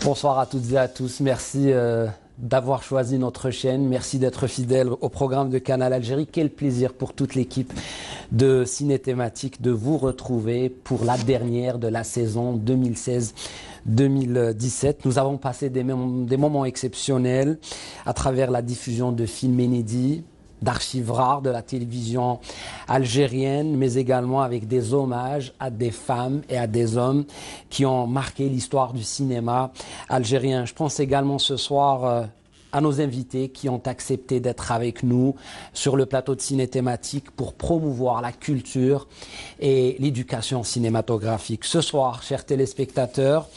Bonsoir à toutes et à tous. Merci d'avoir choisi notre chaîne. Merci d'être fidèle au programme de Canal Algérie. Quel plaisir pour toute l'équipe de Ciné Thématique de vous retrouver pour la dernière de la saison 2016-2017. Nous avons passé des moments exceptionnels à travers la diffusion de films inédits, d'archives rares de la télévision algérienne, mais également avec des hommages à des femmes et à des hommes qui ont marqué l'histoire du cinéma algérien. Je pense également ce soir à nos invités qui ont accepté d'être avec nous sur le plateau de Ciné Thématique pour promouvoir la culture et l'éducation cinématographique. Ce soir, chers téléspectateurs,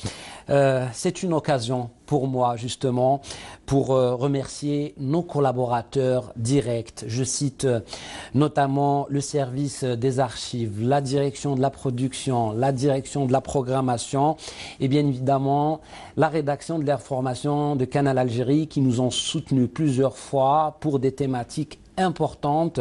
c'est une occasion pour moi justement pour remercier nos collaborateurs directs. Je cite notamment le service des archives, la direction de la production, la direction de la programmation et bien évidemment la rédaction de l'information de Canal Algérie qui nous ont soutenus plusieurs fois pour des thématiques importantes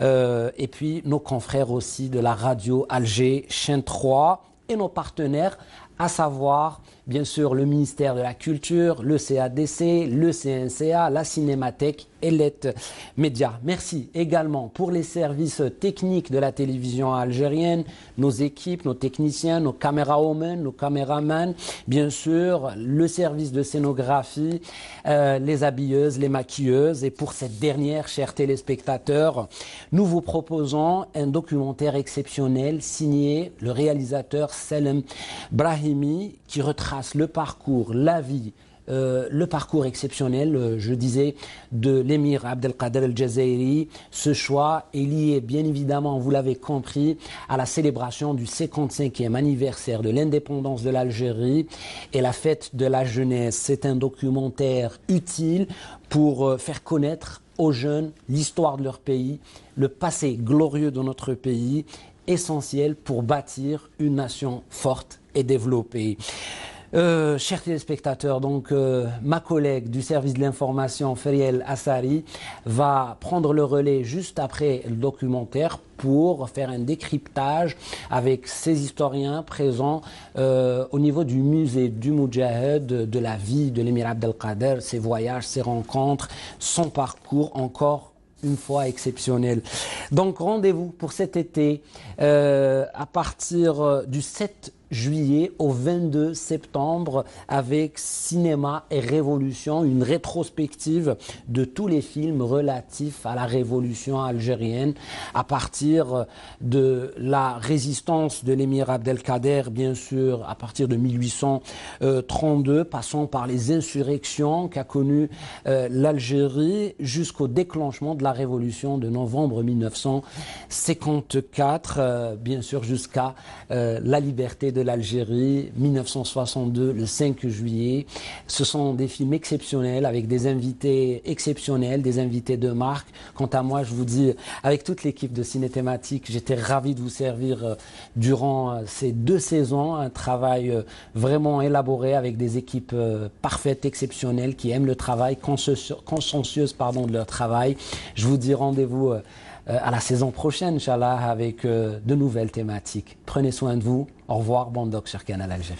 et puis nos confrères aussi de la radio Alger, Chaîne 3 et nos partenaires, à savoir bien sûr le ministère de la Culture, le CADC, le CNCA, la Cinémathèque et l'ET Média. Merci également pour les services techniques de la télévision algérienne, nos équipes, nos techniciens, nos camérawomen, nos caméramans, bien sûr le service de scénographie, les habilleuses, les maquilleuses. Et pour cette dernière, chers téléspectateurs, nous vous proposons un documentaire exceptionnel signé le réalisateur Selem Brahimi qui retrace le parcours, la vie, le parcours exceptionnel, je disais, de l'émir Abdelkader El-Jazairi. Ce choix est lié, bien évidemment, vous l'avez compris, à la célébration du 55e anniversaire de l'indépendance de l'Algérie et la fête de la jeunesse. C'est un documentaire utile pour faire connaître aux jeunes l'histoire de leur pays, le passé glorieux de notre pays, essentiel pour bâtir une nation forte et développée. Chers téléspectateurs, donc ma collègue du service de l'information, Feriel Assari, va prendre le relais juste après le documentaire pour faire un décryptage avec ces historiens présents au niveau du musée du Moudjahed, de la vie de l'émir Abdelkader, ses voyages, ses rencontres, son parcours encore une fois exceptionnel. Donc rendez-vous pour cet été à partir du 7 juillet au 22 septembre avec Cinéma et Révolution, une rétrospective de tous les films relatifs à la révolution algérienne à partir de la résistance de l'émir Abdelkader, bien sûr, à partir de 1832, passant par les insurrections qu'a connues l'Algérie jusqu'au déclenchement de la révolution de novembre 1954, bien sûr jusqu'à la liberté de l'Algérie, 1962, le 5 juillet. Ce sont des films exceptionnels avec des invités exceptionnels, des invités de marque. Quant à moi, je vous dis, avec toute l'équipe de Ciné Thématique, j'étais ravi de vous servir durant ces 2 saisons, un travail vraiment élaboré avec des équipes parfaites, exceptionnelles, qui aiment le travail, consciencieuses de leur travail. Je vous dis rendez-vous à la saison prochaine, Inch'Allah, avec de nouvelles thématiques. Prenez soin de vous. Au revoir, bon doc sur Canal Algérie.